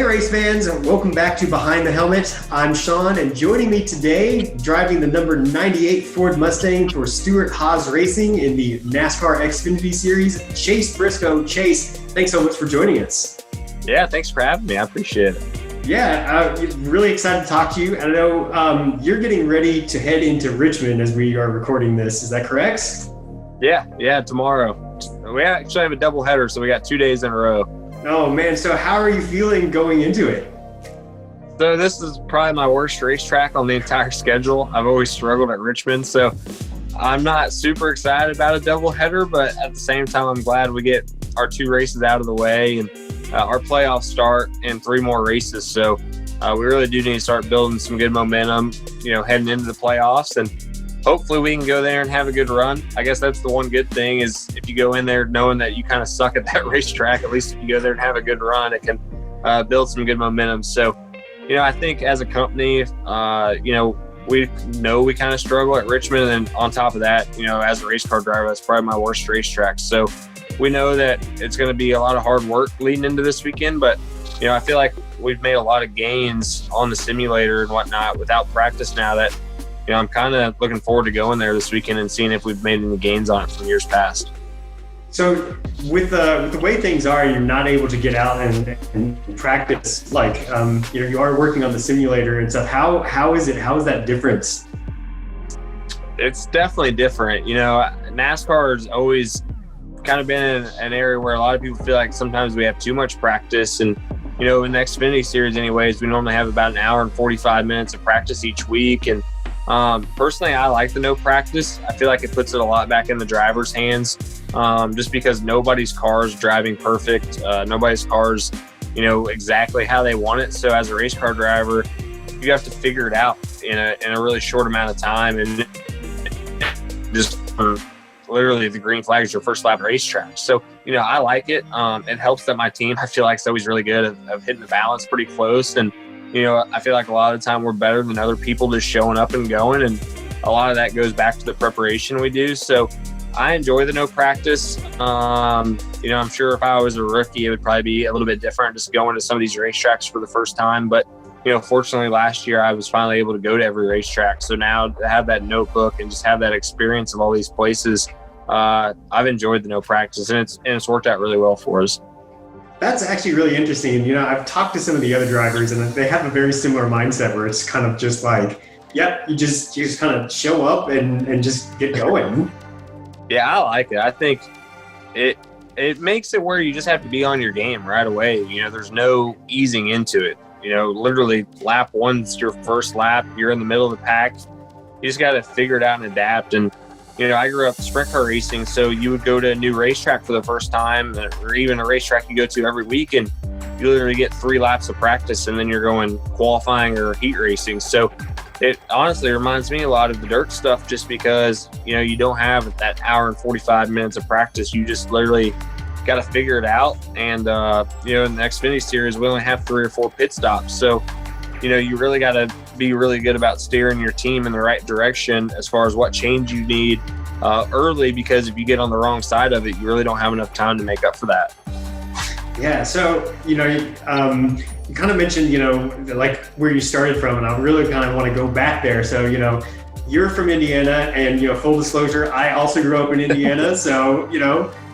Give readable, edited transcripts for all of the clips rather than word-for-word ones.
Hey race fans, welcome back to Behind the Helmet. I'm Sean, and joining me today, driving the number 98 Ford Mustang for Stewart-Haas Racing in the NASCAR Xfinity Series, Chase Briscoe. Chase, thanks so much for joining us. Yeah, thanks for having me. I appreciate it. Yeah, really excited to talk to you. I know you're getting ready to head into Richmond as we are recording this. Is that correct? Yeah, tomorrow. We actually have a doubleheader, so we got 2 days in a row. Oh man, so how are you feeling going into it? So this is probably my worst racetrack on the entire schedule. I've always struggled at Richmond, so I'm not super excited about a doubleheader, but at the same time, I'm glad we get our 2 races out of the way and our playoffs start in 3 more races. So we really do need to start building some good momentum, heading into the playoffs, and hopefully we can go there and have a good run. I guess that's the one good thing is if you go in there knowing that you kind of suck at that racetrack, at least if you go there and have a good run, it can build some good momentum. So, I think as a company, we know we kind of struggle at Richmond. And on top of that, as a race car driver, that's probably my worst racetrack. So we know that it's going to be a lot of hard work leading into this weekend. But, I feel like we've made a lot of gains on the simulator and whatnot without practice now that, I'm kind of looking forward to going there this weekend and seeing if we've made any gains on it from years past. So with the way things are, you're not able to get out and practice like, you are working on the simulator and stuff. How is it? How is that difference? It's definitely different. NASCAR has always kind of been an area where a lot of people feel like sometimes we have too much practice. And, in the Xfinity Series anyways, we normally have about an hour and 45 minutes of practice each week. And personally, I like the no practice. I feel like it puts it a lot back in the driver's hands, just because nobody's car is driving perfect. Nobody's car's, exactly how they want it. So as a race car driver, you have to figure it out in a really short amount of time. And just literally the green flag is your first lap racetrack. So, I like it. It helps that my team, I feel like, is always really good at hitting the balance pretty close. And I feel like a lot of the time we're better than other people just showing up and going. And a lot of that goes back to the preparation we do. So I enjoy the no practice. I'm sure if I was a rookie, it would probably be a little bit different just going to some of these racetracks for the first time. But, fortunately last year I was finally able to go to every racetrack. So now to have that notebook and just have that experience of all these places, I've enjoyed the no practice and it's worked out really well for us. That's actually really interesting. I've talked to some of the other drivers and they have a very similar mindset where it's kind of just like, yep, you just kind of show up and just get going. Yeah, I like it. I think it makes it where you just have to be on your game right away. There's no easing into it. Literally lap one's your first lap. You're in the middle of the pack. You just got to figure it out and adapt. And I grew up sprint car racing, so you would go to a new racetrack for the first time, or even a racetrack you go to every week, and you literally get 3 laps of practice, and then you're going qualifying or heat racing. So it honestly reminds me a lot of the dirt stuff, just because you don't have that hour and 45 minutes of practice. You just literally got to figure it out. And in the Xfinity Series, we only have 3 or 4 pit stops, so you really got to be really good about steering your team in the right direction as far as what change you need early, because if you get on the wrong side of it, you really don't have enough time to make up for that. Yeah. So, you kind of mentioned, like where you started from, and I really kind of want to go back there. So, you're from Indiana, and, full disclosure, I also grew up in Indiana. So,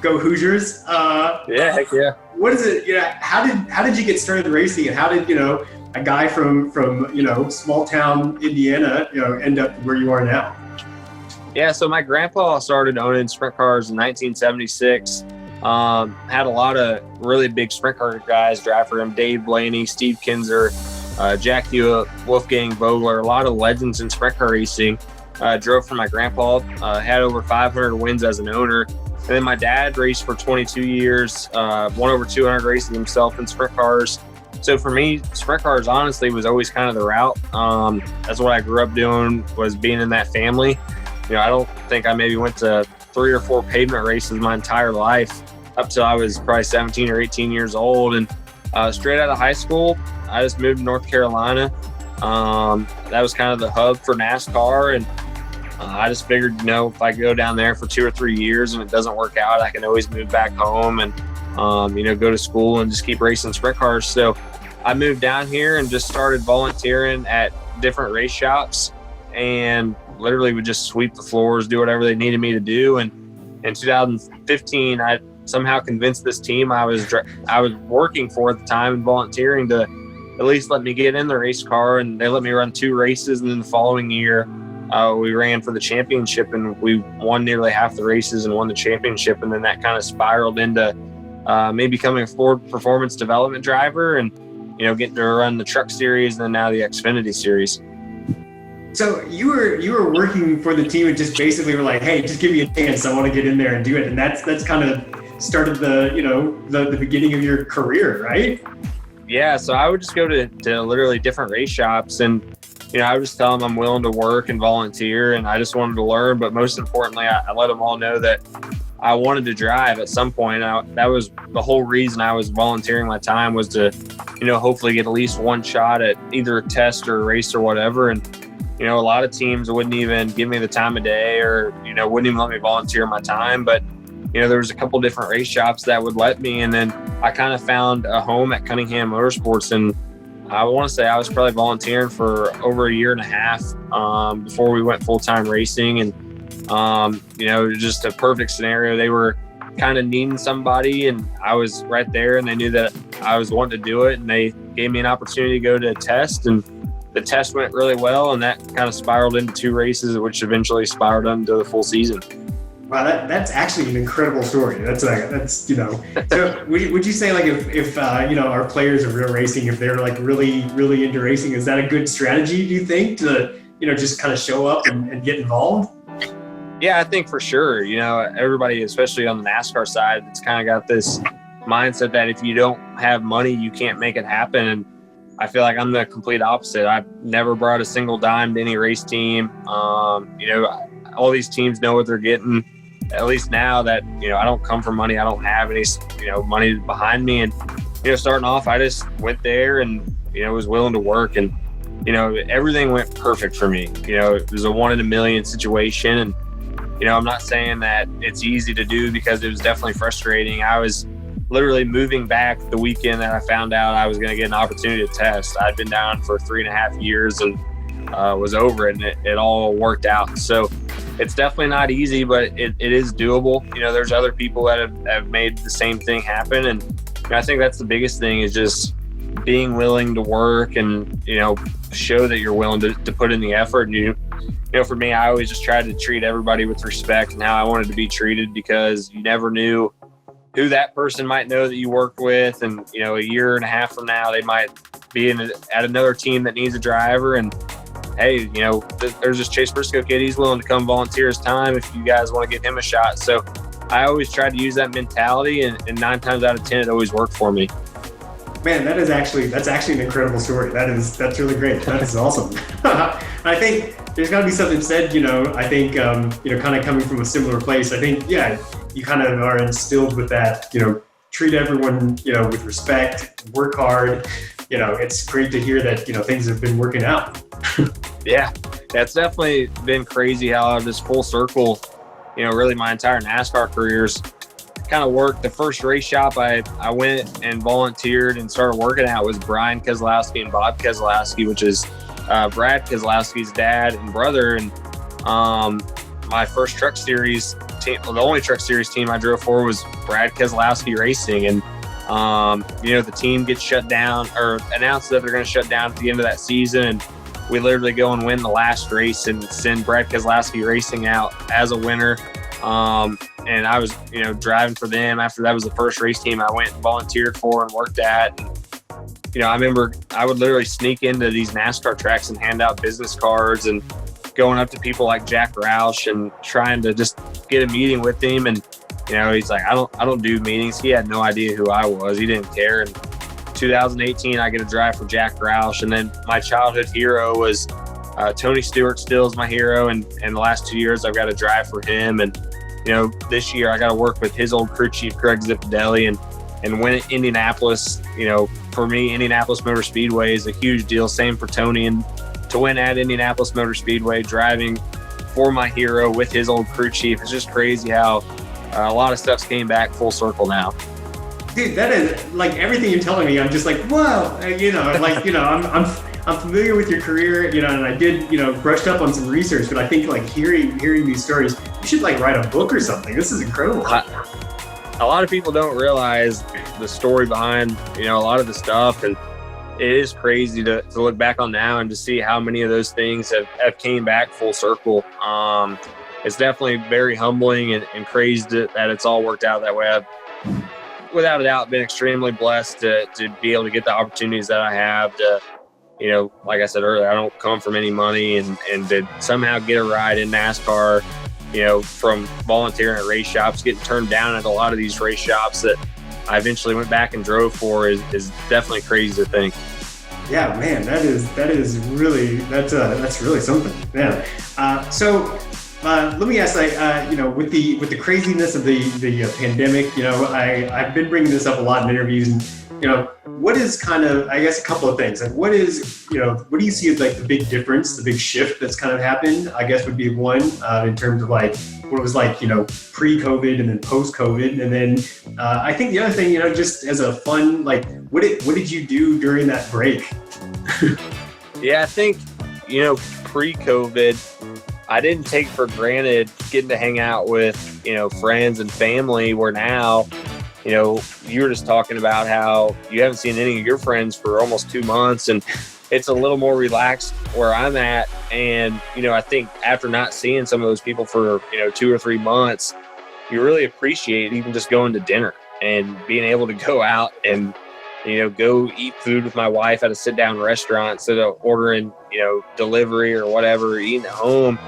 go Hoosiers. Yeah, heck yeah. What is it? How did you get started racing, and how did, a guy from small town Indiana, end up where you are now? Yeah, so my grandpa started owning sprint cars in 1976. Had a lot of really big sprint car guys drive for him: Dave Blaney, Steve Kinzer, Jack Hewitt, Wolfgang Vogler, a lot of legends in sprint car racing. Drove for my grandpa, had over 500 wins as an owner. And then my dad raced for 22 years, won over 200 races himself in sprint cars. So for me, sprint cars honestly was always kind of the route. That's what I grew up doing, was being in that family. I don't think I maybe went to 3 or 4 pavement races my entire life up till I was probably 17 or 18 years old. And straight out of high school, I just moved to North Carolina. That was kind of the hub for NASCAR. And I just figured, if I go down there for 2 or 3 years and it doesn't work out, I can always move back home and, go to school and just keep racing sprint cars. So I moved down here and just started volunteering at different race shops, and literally would just sweep the floors, do whatever they needed me to do. And in 2015, I somehow convinced this team I was working for at the time and volunteering to at least let me get in the race car, and they let me run 2 races. And then the following year, we ran for the championship, and we won nearly half the races and won the championship. And then that kind of spiraled into me becoming a Ford performance development driver, and getting to run the Truck Series and then now the Xfinity Series. So you were working for the team and just basically were like, hey, just give me a chance. I want to get in there and do it. And that's kind of started the beginning of your career, right? Yeah. So I would just go to literally different race shops, and I would just tell them I'm willing to work and volunteer, and I just wanted to learn. But most importantly, I let them all know that I wanted to drive at some point. That was the whole reason I was volunteering my time, was to, hopefully get at least one shot at either a test or a race or whatever. And, a lot of teams wouldn't even give me the time of day, or, wouldn't even let me volunteer my time. But, there was a couple different race shops that would let me. And then I kind of found a home at Cunningham Motorsports, and I want to say I was probably volunteering for over a year and a half before we went full-time racing. And, just a perfect scenario. They were kind of needing somebody, and I was right there, and they knew that I was wanting to do it, and they gave me an opportunity to go to a test, and the test went really well, and that kind of spiraled into 2 races, which eventually spiraled into the full season. Wow, that's actually an incredible story. That's So would you say, like, if our players of real racing, if they're like really into racing, is that a good strategy, do you think, to just kind of show up and get involved? Yeah, I think for sure. Everybody, especially on the NASCAR side, it's kind of got this mindset that if you don't have money, you can't make it happen. And I feel like I'm the complete opposite. I've never brought a single dime to any race team. All these teams know what they're getting, at least now that, I don't come from money. I don't have any, money behind me. And, starting off, I just went there and, was willing to work, and, everything went perfect for me. It was a 1 in a million situation. And, I'm not saying that it's easy to do, because it was definitely frustrating. I was literally moving back the weekend that I found out I was going to get an opportunity to test. I'd been down for 3.5 years and was over it, and it all worked out. So it's definitely not easy, but it is doable. There's other people that have made the same thing happen. And I think that's the biggest thing, is just being willing to work and, show that you're willing to put in the effort. And for me, I always just tried to treat everybody with respect and how I wanted to be treated, because you never knew who that person might know that you worked with. And, a year and a half from now, they might be at another team that needs a driver. And hey, there's this Chase Briscoe kid. He's willing to come volunteer his time if you guys want to give him a shot. So I always tried to use that mentality, and 9 times out of 10, it always worked for me. Man, that's actually an incredible story. That's really great. That is awesome. I think there's got to be something said, I think, kind of coming from a similar place. I think, yeah, you kind of are instilled with that, treat everyone, with respect, work hard. It's great to hear that, things have been working out. Yeah, that's definitely been crazy how this full circle, really my entire NASCAR career's kind of worked. The first race shop I went and volunteered and started working at was Brian Keselowski and Bob Keselowski, which is Brad Keselowski's dad and brother. And my first Truck Series team, the only Truck Series team I drove for, was Brad Keselowski Racing. And the team gets shut down, or announced that they're going to shut down at the end of that season, and we literally go and win the last race and send Brad Keselowski Racing out as a winner. And I was, driving for them. After that was the first race team I went and volunteered for and worked at. And, I remember I would literally sneak into these NASCAR tracks and hand out business cards, and going up to people like Jack Roush and trying to just get a meeting with him. And, he's like, I don't do meetings. He had no idea who I was. He didn't care. And 2018, I get a drive for Jack Roush. And then my childhood hero was Tony Stewart, still is my hero. And the last 2 years, I've got a drive for him. And, this year I got to work with his old crew chief, Greg Zipadelli, and win at Indianapolis. For me, Indianapolis Motor Speedway is a huge deal. Same for Tony. And to win at Indianapolis Motor Speedway, driving for my hero with his old crew chief, it's just crazy how a lot of stuff's came back full circle now. Dude, that is like everything you're telling me. I'm just like, whoa, I'm familiar with your career, and I did, brushed up on some research, but I think like hearing these stories, you should like write a book or something. This is incredible. A lot of people don't realize the story behind, a lot of the stuff, and it is crazy to look back on now and to see how many of those things have came back full circle. It's definitely very humbling and crazy that it's all worked out that way. I've, without a doubt, been extremely blessed to be able to get the opportunities that I have to, like I said earlier, I don't come from any money, and to somehow get a ride in NASCAR, from volunteering at race shops, getting turned down at a lot of these race shops that I eventually went back and drove for is definitely crazy to think. Yeah, man, that's really something. Yeah. Let me ask, with the craziness of the pandemic, I've been bringing this up a lot in interviews, and what is kind of, I guess, a couple of things. Like, what do you see as like the big difference, the big shift that's kind of happened? I guess would be one in terms of like what it was like, pre-COVID and then post-COVID, and then I think the other thing, just as a fun, like, what did you do during that break? Yeah, I think pre-COVID, I didn't take for granted getting to hang out with, friends and family, where now, you were just talking about how you haven't seen any of your friends for almost 2 months, and it's a little more relaxed where I'm at. And, I think after not seeing some of those people for, 2 or 3 months, you really appreciate even just going to dinner and being able to go out and, go eat food with my wife at a sit-down restaurant instead of ordering, delivery or whatever, eating at home.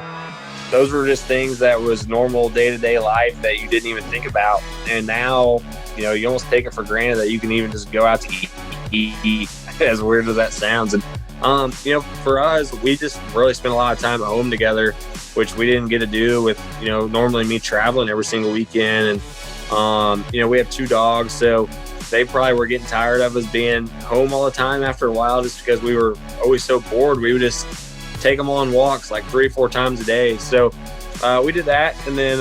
Those were just things that was normal day-to-day life that you didn't even think about. And now, you almost take it for granted that you can even just go out to eat, as weird as that sounds. And, for us, we just really spent a lot of time at home together, which we didn't get to do with, normally me traveling every single weekend. And, we have 2 dogs, so they probably were getting tired of us being home all the time after a while, just because we were always so bored. We would just take them on walks like 3 or 4 times a day. So we did that. And then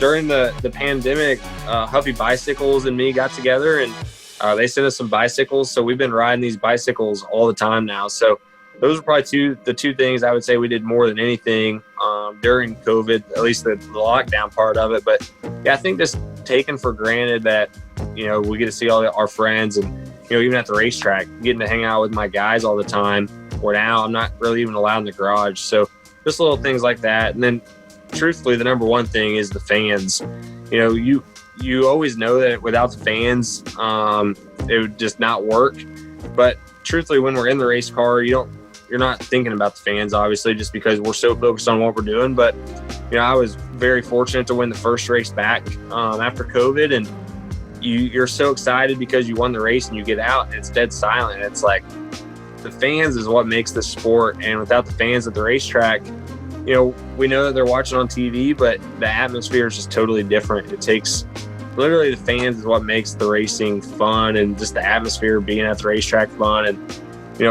during the pandemic, Huffy Bicycles and me got together, and they sent us some bicycles. So we've been riding these bicycles all the time now. So those are probably the two things I would say we did more than anything during COVID, at least the lockdown part of it. But yeah, I think just taking for granted that, we get to see all our friends, and, even at the racetrack, getting to hang out with my guys all the time, where now I'm not really even allowed in the garage. So just little things like that. And then truthfully, the number one thing is the fans. You always know that without the fans, it would just not work. But truthfully, when we're in the race car, you're not thinking about the fans, obviously, just because we're so focused on what we're doing. But, I was very fortunate to win the first race back after COVID, and you're so excited because you won the race and you get out and it's dead silent. It's like the fans is what makes the sport. And without the fans at the racetrack, we know that they're watching on TV, but the atmosphere is just totally different. It takes literally the fans is what makes the racing fun, and just the atmosphere being at the racetrack fun. And,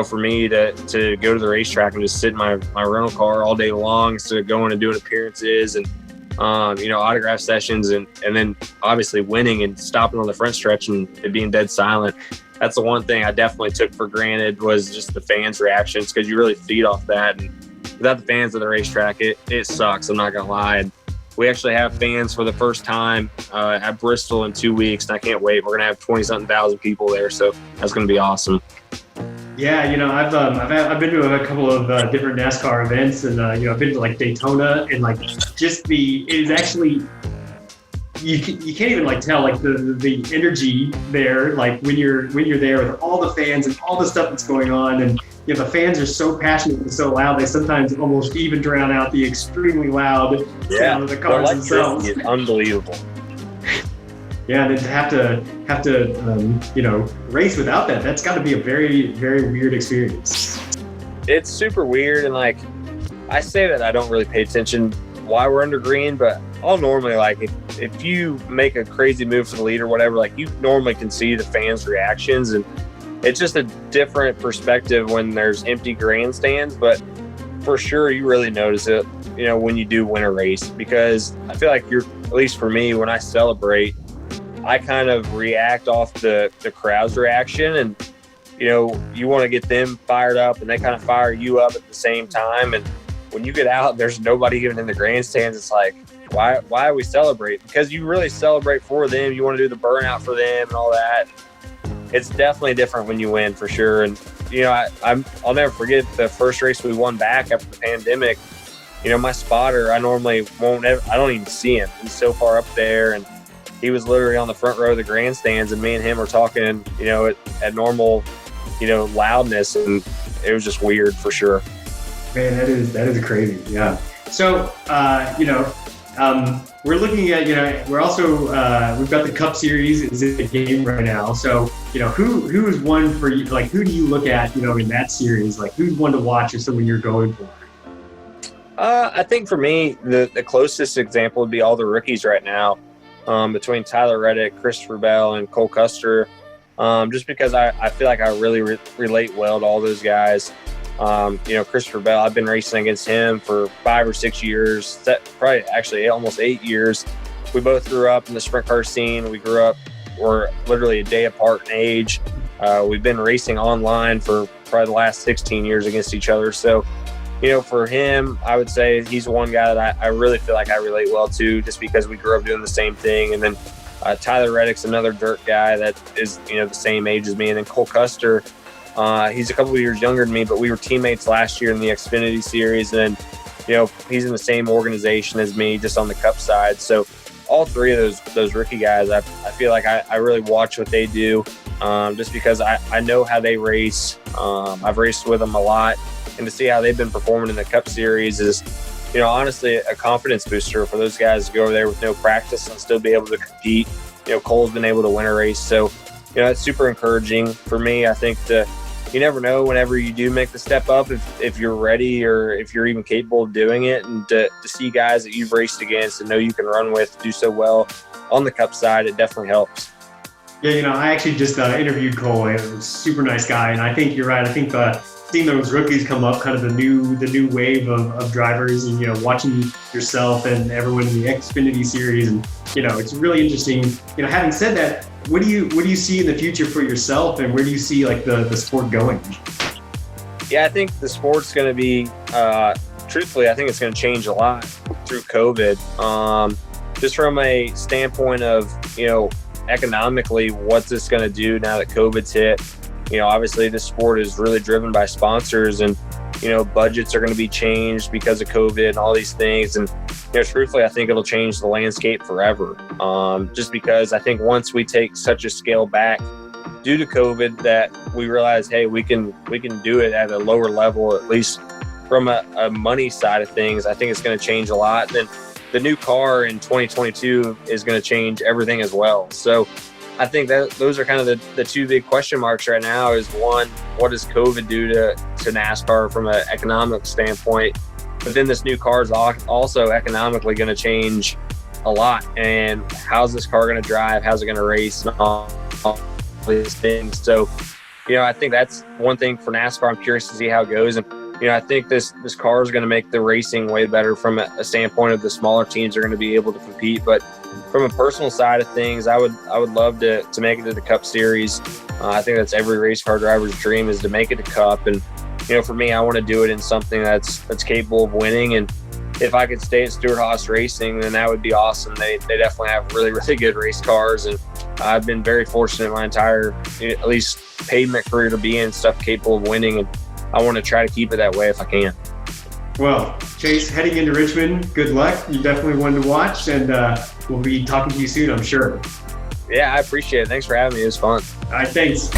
for me to go to the racetrack and just sit in my rental car all day long instead of going and doing appearances and, autograph sessions, and then obviously winning and stopping on the front stretch and it being dead silent. That's the one thing I definitely took for granted, was just the fans' reactions, because you really feed off that. And without the fans at the racetrack, it sucks. I'm not going to lie. And we actually have fans for the first time at Bristol in 2 weeks, and I can't wait. We're going to have 20-something thousand people there, so that's going to be awesome. Yeah, I've been to a couple of different NASCAR events, and I've been to like Daytona, and like just it is actually, you can't even like tell like the energy there, like when you're there with all the fans and all the stuff that's going on. And the fans are so passionate and so loud, they sometimes almost even drown out the extremely loud sound of the cars themselves. It's unbelievable. Yeah, and then to have to race without that, that's got to be a very, very weird experience. It's super weird, and like I say that I don't really pay attention why we're under green, but I'll normally, like, if you make a crazy move for the lead or whatever, like, you normally can see the fans' reactions, and it's just a different perspective when there's empty grandstands. But for sure, you really notice it, when you do win a race, because I feel like at least for me, when I celebrate, I kind of react off the crowd's reaction, and you want to get them fired up, and they kind of fire you up at the same time. And when you get out, there's nobody even in the grandstands. It's like, why are we celebrating? Because you really celebrate for them. You want to do the burnout for them and all that. It's definitely different when you win, for sure. And I'll never forget the first race we won back after the pandemic. My spotter, I normally won't ever, I don't even see him. He's so far up there, and he was literally on the front row of the grandstands, and me and him were talking, at normal, loudness, and it was just weird for sure. Man, that is crazy. Yeah. So, we're looking at, we're also, we've got the Cup Series is in the game right now. So, who is one for you? Like, who do you look at, in that series? Like, who's one to watch if someone you're going for? I think for me, the closest example would be all the rookies right now, between Tyler Reddick, Christopher Bell, and Cole Custer. Just because I feel like I really relate well to all those guys. Christopher Bell, I've been racing against him for 5 or 6 years, probably actually almost 8 years. We both grew up in the sprint car scene. We're literally a day apart in age. We've been racing online for probably the last 16 years against each other. So, for him, I would say he's one guy that I really feel like I relate well to, just because we grew up doing the same thing. And then Tyler Reddick's another dirt guy that is, the same age as me. And then Cole Custer, he's a couple of years younger than me, but we were teammates last year in the Xfinity Series. And then, he's in the same organization as me, just on the Cup side. So all three of those rookie guys, I feel like I really watch what they do, just because I know how they race. I've raced with them a lot. And to see how they've been performing in the Cup Series is, honestly a confidence booster for those guys to go over there with no practice and still be able to compete. Cole's been able to win a race. So, it's super encouraging for me. I think you never know whenever you do make the step up, if you're ready or if you're even capable of doing it. And to see guys that you've raced against and know you can run with do so well on the Cup side, it definitely helps. Yeah, I actually just interviewed Cole. He was a super nice guy, and I think you're right. I think seeing those rookies come up, kind of the new wave of drivers, and watching yourself and everyone in the Xfinity Series, and it's really interesting. Having said that, what do you see in the future for yourself, and where do you see like the sport going? Yeah, I think the sport's going to be, truthfully, I think it's going to change a lot through COVID. Just from a standpoint of economically, what's this going to do now that COVID's hit? Obviously this sport is really driven by sponsors, and, budgets are going to be changed because of COVID and all these things. And, truthfully, I think it'll change the landscape forever. Just because I think once we take such a scale back due to COVID, that we realize, hey, we can do it at a lower level, at least from a money side of things. I think it's going to change a lot. And then the new car in 2022 is going to change everything as well. So I think that those are kind of the two big question marks right now. Is one, what does COVID do to NASCAR from an economic standpoint? But then this new car is also economically going to change a lot. And how's this car going to drive? How's it going to race? And all these things. So, I think that's one thing for NASCAR. I'm curious to see how it goes. And, I think this car is going to make the racing way better from a standpoint of the smaller teams are going to be able to compete. But from a personal side of things, I would love to make it to the Cup Series. I think that's every race car driver's dream, is to make it to Cup. And, for me, I want to do it in something that's capable of winning. And if I could stay at Stewart-Haas Racing, then that would be awesome. They definitely have really, really good race cars. And I've been very fortunate my entire, at least pavement career, to be in stuff capable of winning. And I want to try to keep it that way if I can. Well, Chase, heading into Richmond, good luck. You definitely one to watch, and we'll be talking to you soon, I'm sure. Yeah, I appreciate it. Thanks for having me. It was fun. All right, thanks.